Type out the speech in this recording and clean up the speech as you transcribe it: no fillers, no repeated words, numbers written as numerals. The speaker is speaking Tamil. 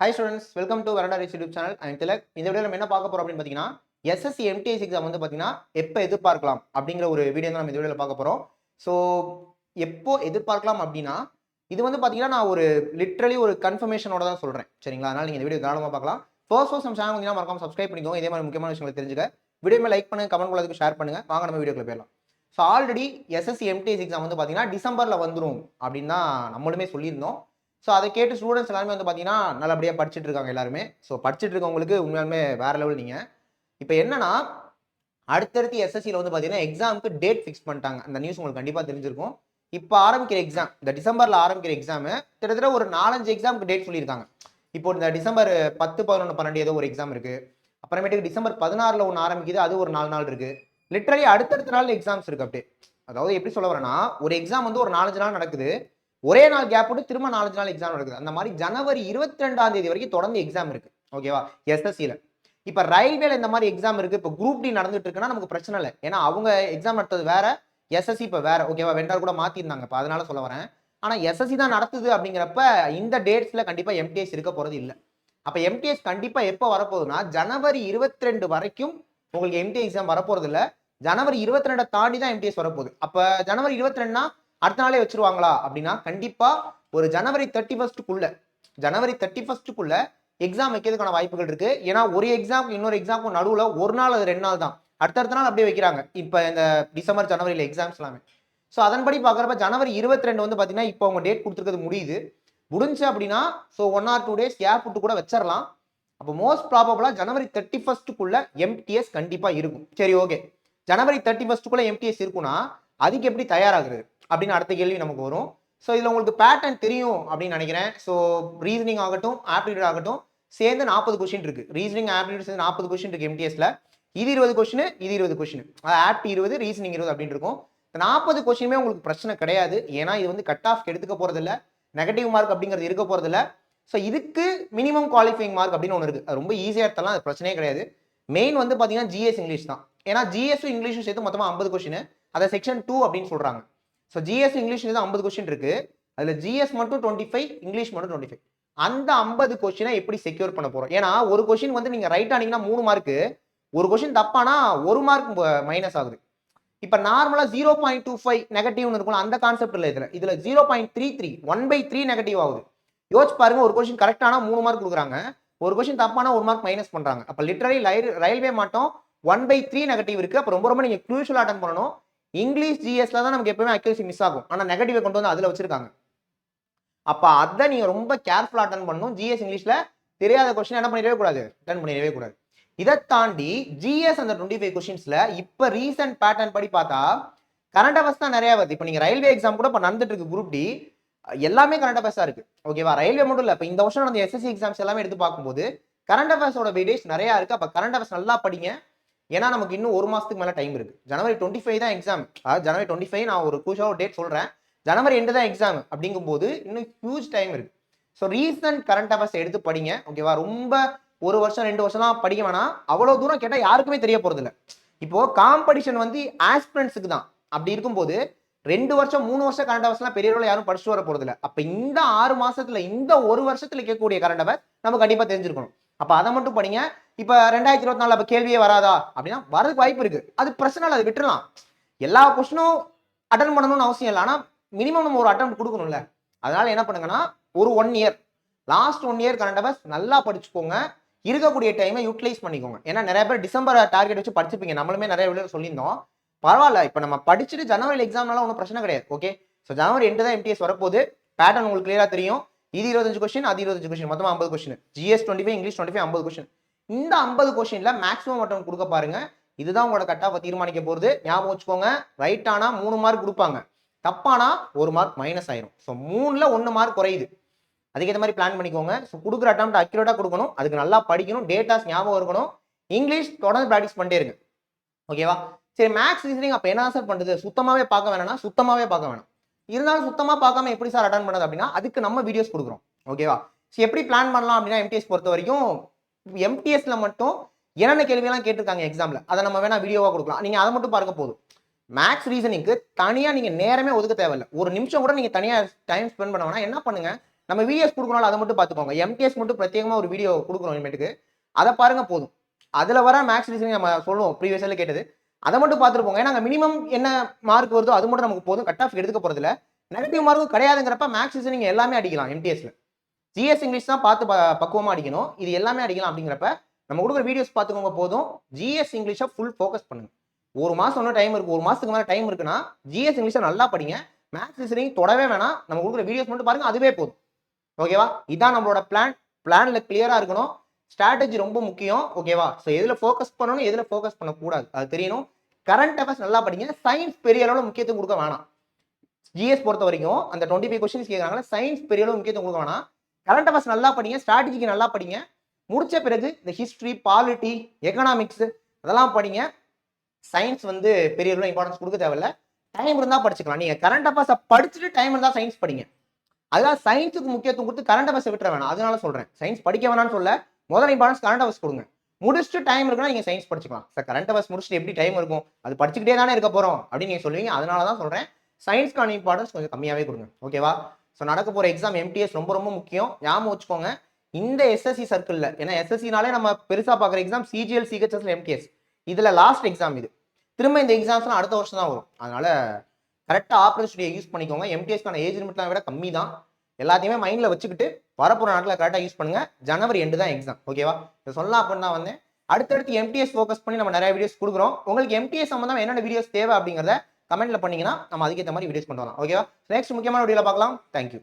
Hi students, welcome to Varanda Reach YouTube channel. I am Tilak. இந்த வீடியோல நம்ம என்ன பார்க்க போறோம் அப்படின்னு பாத்தீங்கன்னா எஸ்எஸ்சி எம்டிஎஸ் எக்ஸாம் வந்து பாத்தீங்கன்னா எப்போ எதிர்பார்க்கலாம் அப்படிங்கிற ஒரு வீடியோ தான் நம்ம இந்த வீடியோல பார்க்க போறோம். ஸோ எப்போ எதிர்பார்க்கலாம் அப்படின்னா இது வந்து பாத்தீங்கன்னா நான் ஒரு லிட்ரலி ஒரு கன்ஃபர்மேஷனோட தான் சொல்றேன். சரிங்களா? அதனால நீங்க இந்த வீடியோ கவனமா பார்க்கலாம். ஃபர்ஸ்ட் நம்ம சேனல் வந்து மறக்காம சப்ஸ்கிரைப் பண்ணிக்கோங்க. இதே மாதிரி முக்கியமான விஷயங்களை தெரிஞ்சுக்க வீடியோ லைக் பண்ணுங்க, கமெண்ட் பண்ணதுக்கு ஷேர் பண்ணுங்க. வாங்க நம்ம வீடியோக்குள்ள போயிடலாம். So already SSC MTS exam வந்து பாத்தீங்கன்னா டிசம்பர்ல வந்துரும் அப்படின்னு தான் நம்மளுமே சொல்லியிருந்தோம். ஸோ அதை கேட்டு ஸ்டூடெண்ட்ஸ் எல்லாருமே வந்து பார்த்தீங்கன்னா நல்லபடியாக படிச்சுட்டு இருக்காங்க எல்லாருமே. ஸோ படிச்சுட்டு இருக்கவங்களுக்கு உண்மையாலுமே வேற லெவல் நீங்கள். இப்போ என்னன்னா அடுத்தடுத்து எஸ்எஸ்சியில் வந்து பார்த்தீங்கன்னா எக்ஸாமுக்கு டேட் ஃபிக்ஸ் பண்ணிட்டாங்க. அந்த நியூஸ் உங்களுக்கு கண்டிப்பாக தெரிஞ்சிருக்கும். இப்போ ஆரம்பிக்கிற எக்ஸாம், இந்த டிசம்பரில் ஆரம்பிக்கிற எக்ஸாமு கிட்டத்தட்ட ஒரு 4-5 எக்ஸாமுக்கு டேட் சொல்லியிருக்காங்க. இப்போ இந்த டிசம்பர் 10, 11, 12 ஏதோ ஒரு எக்ஸாம் இருக்கு. அப்புறமேட்டுக்கு டிசம்பர் 16 ஒன்று ஆரம்பிக்குது, அது ஒரு 4 நாள் இருக்கு. லிட்டரலி அடுத்தடுத்த நாள் எக்ஸாம்ஸ் இருக்கு. அப்படியே அதாவது எப்படி சொல்ல வரேன்னா ஒரு எக்ஸாம் வந்து ஒரு 4-5 நாள் நடக்குது, ஒரே நாள் கேப் போட்டு திரும்ப 4-5 நாள் எக்ஸாம் நடக்குது. அந்த மாதிரி ஜனவரி 22ஆம் தேதி வரைக்கும் தொடர்ந்து எக்ஸாம் இருக்கு. ஓகேவா? எஸ்எஸ்சியில். இப்போ ரயில்வேல இந்த மாதிரி எக்ஸாம் இருக்கு. இப்போ குரூப் டி நடந்துட்டு இருக்குன்னா நமக்கு பிரச்சனை இல்லை. ஏன்னா அவங்க எக்ஸாம் நடத்துறது வேற, எஸ்எஸ்சி இப்போ வேற. ஓகேவா? வெண்டார் கூட மாத்திருந்தாங்க. இப்போ அதனால சொல்ல வரேன். ஆனா எஸ்எஸ்சி தான் நடத்துது அப்படிங்கிறப்ப இந்த டேட்ஸ்ல கண்டிப்பா எம்டிஎஸ் இருக்க போறது இல்லை. அப்ப எம்டிஎஸ் கண்டிப்பா எப்போ வரப்போகுதுன்னா ஜனவரி 22 வரைக்கும் உங்களுக்கு எம்டிஎஸ் எக்ஸாம் வரப்போறது இல்லை. ஜனவரி 22 தாண்டி தான் எம்டிஎஸ் வரப்போகுது. அப்ப ஜனவரி 22னா அடுத்த நாளே வச்சிருவாங்களா அப்படின்னா கண்டிப்பா ஒரு ஜனவரி 31க்குள்ள எக்ஸாம் வைக்கிறதுக்கான வாய்ப்புகள் இருக்கு. ஏன்னா ஒரு எக்ஸாம் இன்னொரு எக்ஸாமுக்கு நடுவுல ஒரு நாள் அது 2 நாள் தான், அடுத்தடுத்த நாள் அப்படியே வைக்கிறாங்க இப்ப இந்த டிசம்பர் ஜனவரியில எக்ஸாம்ஸ் எல்லாமே. ஸோ அதன்படி பாக்குறப்ப ஜனவரி 22 வந்து பாத்தீங்கன்னா இப்போ அவங்க டேட் கொடுத்துருக்கிறது முடிஞ்சு அப்படின்னா ஸோ 1 or 2 days கேப் விட்டு கூட வச்சிடலாம். அப்போ மோஸ்ட் ப்ராபபிளா ஜனவரி 31க்குள்ள எம்டிஎஸ் கண்டிப்பா இருக்கும். சரி, ஓகே. ஜனவரி 31க்குள்ள எம்டிஎஸ் இருக்குன்னா அதுக்கு எப்படி தயாராகுது அப்படின்னு அடுத்த கேள்வி நமக்கு வரும். ஸோ இதில் உங்களுக்கு பேட்டர்ன் தெரியும் அப்படின்னு நினைக்கிறேன். ஸோ ரீசனிங் ஆகட்டும், ஆப்டிடியூட் ஆகட்டும் சேர்ந்து 40 கொஸ்டின் இருக்கு. ரீசனிங் ஆப்டிடியூட் சேர்ந்து 40 கொஸ்டின் இருக்கு எம்டிஎஸ்ல. இது 20 கொஸ்டின், இது 20 கொஸ்டின். ஆப்டி 20, ரீசனிங் 20 அப்படின்னு இருக்கும். 40 கொஸ்டினுமே உங்களுக்கு பிரச்சனை கிடையாது. ஏன்னா இது வந்து கட் ஆஃப் எடுத்துக்க போறது இல்லை, நெகட்டிவ் மார்க் அப்படிங்கிறது இருக்க போறது இல்லை. ஸோ இதுக்கு மினிமம் குவாலிஃபைங் மார்க் அப்படின்னு ஒன்று இருக்கு. அது ரொம்ப ஈஸியாக எடுத்தலாம், அது பிரச்சனையே கிடையாது. மெயின் வந்து பார்த்தீங்கன்னா ஜிஎஸ் இங்கிலீஷ் தான். ஏன்னா ஜிஎஸும் இங்கிலீஷும் சேர்த்து மொத்தமாக 50 கொஸ்டின், அதை செக்ஷன் 2 அப்படின்னு சொல்றாங்க. ஸோ ஜிஎஸ் இங்கிலீஷ் 50 கொஸ்டின் இருக்கு. அதுல ஜிஎஸ் மட்டும் 25, இங்கிலீஷ் மட்டும் 25. அந்த 50 கொஸ்டினை எப்படி செக்யூர் பண்ண போறோம்? ஏன்னா ஒரு கொஸ்டின் வந்து நீங்க ரைட் ஆனீங்கன்னா 3 மார்க்கு, ஒரு கொஸ்டின் தப்பானா 1 மார்க் மைனஸ் ஆகுது. இப்ப நார்மலா 0.25 நெகட்டிவ்னு இருக்கும், அந்த கான்செப்ட் இல்ல. இதுல 0.33 1/3 நெகட்டிவ் ஆகுது. யோசிச்சு பாருங்க, ஒரு கொஸ்டின் கரெக்டானா 3 மார்க் கொடுக்குறாங்க, ஒரு கொஸ்டின் தப்பானா 1 மார்க் மைனஸ் பண்றாங்க. அப்ப லிட்டரலி ரயில்வே மட்டும் 1/3 நெகட்டிவ் இருக்கு. அப்ப ரொம்ப ரொம்ப நீங்க க்ரூஷியல் அட்டெண்ட் பண்ணணும். இங்கிலீஷ் ஜிஎஸ்ல தான் நமக்கு எப்பவுமே அக்யூரசி மிஸ் ஆகும். ஆனா நெகட்டிவ் கொண்டு வந்து அதுல வச்சிருக்காங்க. அப்ப அதை நீங்க ரொம்ப கேர்ஃபுல்லா அட்டெண்ட் பண்ணணும். ஜிஎஸ் இங்கிலீஷ்ல தெரியாத கொஸ்டின் என்ன பண்ணிடவே கூடாது, அட்டெண்ட் பண்ணிடவே கூடாது. இதை தாண்டி ஜிஎஸ் அந்த 25 கொஸ்டின்ஸ்ல இப்ப ரீசன்ட் பேட்டர்ன் படி பார்த்தா கரண்ட் அஃபேர்ஸ் தான் நிறைய வருது. இப்ப நீங்க ரயில்வே எக்ஸாம் கூட இப்ப நடந்துட்டு இருக்கு குரூப் டி, எல்லாமே கரண்ட் அஃபேர்ஸா இருக்கு. ஓகேவா? ரயில்வே மட்டும் இல்ல, இப்ப இந்த வருஷம் நடந்த எஸ்எஸ்சி எக்ஸாம்ஸ் எல்லாமே எடுத்து பார்க்கும்போது கரண்ட் அஃபேர்ஸோட வெயிட்டேஜ் நிறைய இருக்கு. அப்ப கரண்ட் அஃபேர்ஸ் நல்லா படிங்க. ஏன்னா நமக்கு இன்னும் 1 மாசத்துக்கு மேல டைம் இருக்கு. ஜனவரி 25 தான் எக்ஸாம். அதாவது ஜனவரி 25 நான் ஒரு கூஷா டேட் சொல்றேன். ஜனவரி 2 தான் எக்ஸாம் அப்படிங்கும்போது இன்னும் ஹியூஜ் டைம் இருக்கு. ஸோ ரீசன்ட் கரண்ட் அஃபேர்ஸ் எடுத்து படிங்க. ஓகேவா? ரொம்ப 1 வருஷம் 2 வருஷம்லாம் படிக்க வேணாம். அவ்வளவு தூரம் கேட்டா யாருக்குமே தெரிய போறது இல்லை. இப்போ காம்படிஷன் வந்து ஆஸ்பிரண்ட்ஸுக்கு தான். அப்படி இருக்கும்போது 2 வருஷம் 3 வருஷம் கரண்ட் அஃபேர்ஸ்லாம் பெரிய அளவில் யாரும் படிச்சுட்டு வர போறது இல்லை. அப்ப இந்த 6 மாசத்துல இந்த 1 வருஷத்துல கேட்கக்கூடிய கரண்ட் அஃபேர்ஸ் நம்ம கண்டிப்பா தெரிஞ்சிருக்கணும். அப்ப அதை மட்டும் படிங்க. இப்ப 2024 அப்ப கேள்வியே வராதா அப்படின்னா வரதுக்கு வாய்ப்பு இருக்கு. அது பிரச்சனை இல்லை, அது விட்டுறலாம். எல்லா கொஸ்டினும் அட்டன் பண்ணணும்னு அவசியம் இல்லை. ஆனா மினிமம் நம்ம ஒரு அட்டம் கொடுக்கணும்ல. அதனால என்ன பண்ணுங்கன்னா ஒரு 1 year, last 1 year current affairs நல்லா படிச்சுக்கோங்க. இருக்கக்கூடிய டைமை யூட்டிலைஸ் பண்ணிக்கோங்க. ஏன்னா நிறைய பேர் டிசம்பர் டார்கெட் வச்சு படிச்சுப்பீங்க. நம்மளுமே நிறைய வீடியோ சொல்லியிருந்தோம். பரவாயில்ல, இப்ப நம்ம படிச்சுட்டு ஜனவரி எக்ஸாம்னால ஒன்றும் பிரச்சனை கிடையாது. ஓகே, ஸோ ஜனவரி 2 தான் எம்டிஎஸ் வரப்போகுது. பேட்டர்ன் உங்களுக்கு கிளியரா தெரியும். இது 25 கொஸ்டின், அது 25 கொஸ்டின், மொத்தமா 50 கொஸ்டின். GS 25, English 25, 50 question. இந்த 50 கொஸ்டின்ல மேக்ஸிமம் மட்டும் கொடுக்க பாருங்க. இதுதான் உங்களோட கட் ஆஃப் தீர்மானிக்க போறது. ஞாபகம் வச்சுக்கோங்க, ரைட் ஆனா 3 மார்க் கொடுப்பாங்க, தப்பானா 1 மார்க் மைனஸ் ஆயிரும். ஸோ 3ல 1 மார்க் குறையுது. அதுக்கேற்ற மாதிரி பிளான் பண்ணிக்கோங்க. ஸோ கொடுக்குற அட்டெம்ப்ட் அக்யூரேட்டா கொடுக்கணும், அதுக்கு நல்லா படிக்கணும், டேட்டாஸ் ஞாபகம் இருக்கணும், இங்கிலீஷ் தொடர்ந்து ப்ராக்டிஸ் பண்ணிட்டே இருங்க. ஓகேவா? சரி, மேக்ஸ் ரீசனிங் அப்ப என்ன சார் பண்றது? சுத்தமாவே பார்க்க வேணாம், சுத்தமாவே பார்க்க வேணாம். இருந்தாலும் சுத்தமா பார்க்காம எப்படி சார் அட்டன் பண்ணது அப்படின்னா அதுக்கு நம்ம வீடியோஸ் கொடுக்குறோம். ஓகேவா? எப்படி பிளான் பண்ணலாம் அப்படின்னா எம்டிஎஸ் பொறுத்த வரைக்கும் எம்டிஎஸ்ல மட்டும் என்னென்ன கேள்வியெல்லாம் கேட்டிருக்காங்க எக்ஸாம்ல, அதை நம்ம வேணா வீடியோவா கொடுக்கலாம். நீங்க அதை மட்டும் பாருங்க போதும். மேக்ஸ் ரீசனிங்க்கு தனியா நீங்க நேரமே ஒதுக்க தேவையில்லை. ஒரு நிமிஷம் கூட நீங்க தனியா டைம் ஸ்பெண்ட் பண்ண வேணா. என்ன பண்ணுங்க, நம்ம வீடியோஸ் கொடுக்கணும், அதை மட்டும் பார்த்துக்கோங்க. எம்டிஎஸ் மட்டும் பிரத்யேகமாக ஒரு வீடியோ கொடுக்குறோம் இனிமேட்டுக்கு, அதை பாருங்க போதும். அதில் வர மேக்ஸ் ரீசனிங் நம்ம சொல்லுவோம் ப்ரீவியஸில் கேட்டது, அதை மட்டும் பார்த்துட்டு போங்க. ஏன்னா மினிமம் என்ன மார்க் வருதோ அது மட்டும் நமக்கு போதும், கட் ஆஃப் எடுத்துக்க போகிறதுல நெகட்டிவ் மார்க்கும் கிடையாதுங்கிறப்ப மேக்ஸ் ரீசனிங் எல்லாமே அடிக்கலாம் எம்டிஎஸ்ல. ஜிஎஸ் இங்கிலீஷ் தான் பார்த்து பக்குவமாக அடிக்கணும், இது எல்லாமே அடிக்கலாம். அப்படிங்கிறப்ப நம்ம கொடுக்குற வீடியோஸ் பார்த்துக்கோங்க போதும். ஜிஎஸ் இங்கிலீஷை ஃபுல் ஃபோக்கஸ் பண்ணுங்க. ஒரு மாதம் ஒன்றும் டைம் இருக்கு, ஒரு மாதத்துக்கு மேலே டைம் இருக்குன்னா ஜிஎஸ் இங்கிலீஷை நல்லா படிங்க. மேக்ஸ் ரீசனிங் தொடவே வேணாம், நம்ம கொடுக்குற வீடியோஸ் மட்டும் பாருங்க, அதுவே போதும். ஓகேவா? இதான் நம்மளோட பிளான்ல கிளியரா இருக்கணும். ஸ்ட்ராட்டஜி ரொம்ப முக்கியம். ஓகேவா? ஸோ எதுல ஃபோக்கஸ் பண்ணணும், எதுல ஃபோக்கஸ் பண்ணக்கூடாது அது தெரியணும். கரண்ட் அஃபேர்ஸ் நல்லா படிங்க. சயின்ஸ் பெரிய அளவில் முக்கியத்துவம் கொடுக்க வேணாம். ஜிஎஸ் பொறுத்த வரைக்கும் அந்த 25 கொஸ்டின்ஸ் கேட்குறாங்கன்னா சயின்ஸ் பெரிய அளவு முக்கியத்துவம் கொடுக்க வேணாம். கரண்ட் அஃபேர்ஸ் நல்லா படிங்க, ஸ்ட்ராட்டஜிக்கு நல்லா படிங்க. முடிச்ச பிறகு இந்த ஹிஸ்ட்ரி, பாலிட்டி, எக்கனாமிக்ஸ் அதெல்லாம் படிங்க. சயின்ஸ் வந்து பெரிய அளவில் இம்பார்ட்டன்ஸ் கொடுக்க தேவையில்ல. டைம் இருந்தா படிச்சுக்கலாம். நீங்க கரண்ட் அஃபேர்ஸை படிச்சுட்டு டைம் இருந்தா சயின்ஸ் படிங்க. அதான் சயின்ஸுக்கு முக்கியத்துவம் கொடுத்து கரண்ட் அஃபேர்ஸ் விட்டுற வேணாம். அதனால சொல்றேன், சயின்ஸ் படிக்க வேணாம்னு சொல்ல, முதல் இம்பார்ட்டன்ஸ் கரண்ட் அஃபேர்ஸ் கொடுங்க. முடிச்சுட்டு டைம் இருக்குன்னா நீங்க சயின்ஸ் படிச்சுக்கலாம். சார் கரண்ட் அஃபேர்ஸ் முடிச்சுட்டு எப்படி டைம் இருக்கும், அது படிச்சுக்கிட்டே தானே இருக்க போறோம் அப்படின்னு நீங்க சொல்லுவீங்க. அதனால தான் சொல்றேன், சயின்ஸ்க்கான இம்பார்ட்டன்ஸ் கொஞ்சம் கம்மியாவே கொடுங்க. ஓகேவா? ஸோ நடக்க போற எக்ஸாம் எம்டிஎஸ் ரொம்ப ரொம்ப முக்கியம். ஞாபகம் வச்சுக்கோங்க. இந்த எஸ்எஸ்சி சர்க்கிள்ல, ஏன்னா எஸ்எஸ்சினாலே நம்ம பெருசா பார்க்குற எக்ஸாம் சிஜிஎல், சிஹெச்எஸ்ல எம்டிஎஸ், இதுல லாஸ்ட் எக்ஸாம் இது. திரும்ப இந்த எக்ஸாம்ஸ்லாம் அடுத்த வருஷம் தான் வரும். அதனால கரெக்டாக ஆப்பர்ச்சுனிட்டியை யூஸ் பண்ணிக்கோங்க. எம்டிஎஸ்க்கான ஏஜ் லிமிட்லாம் விட கம்மி தான். எல்லாத்தையுமே மைண்டில் வச்சுக்கிட்டு வரப்போகிற நாட்டில் கரெக்டாக யூஸ் பண்ணுங்க. ஜனவரி எண்டு தான் எக்ஸாம். ஓகேவா? இதை சொல்லலாம் அப்படின்னு தான் வந்தேன். அடுத்தடுத்து எம்டிஎஸ் ஃபோக்கஸ் பண்ணி நம்ம நிறைய வீடியோஸ் கொடுக்குறோம். உங்களுக்கு எம்டிஎஸ் சம்பந்தம் என்னென்ன வீடியோஸ் தேவை அப்படிங்கிறத கமெண்ட்ல பண்ணீங்கன்னா நம்ம அதுக்கேற்ற மாதிரி வீடியோஸ் கொண்டு வரலாம். ஓகேவா? நெக்ஸ்ட் முக்கியமான வீடியோவில் பார்க்கலாம். தேங்க்யூ.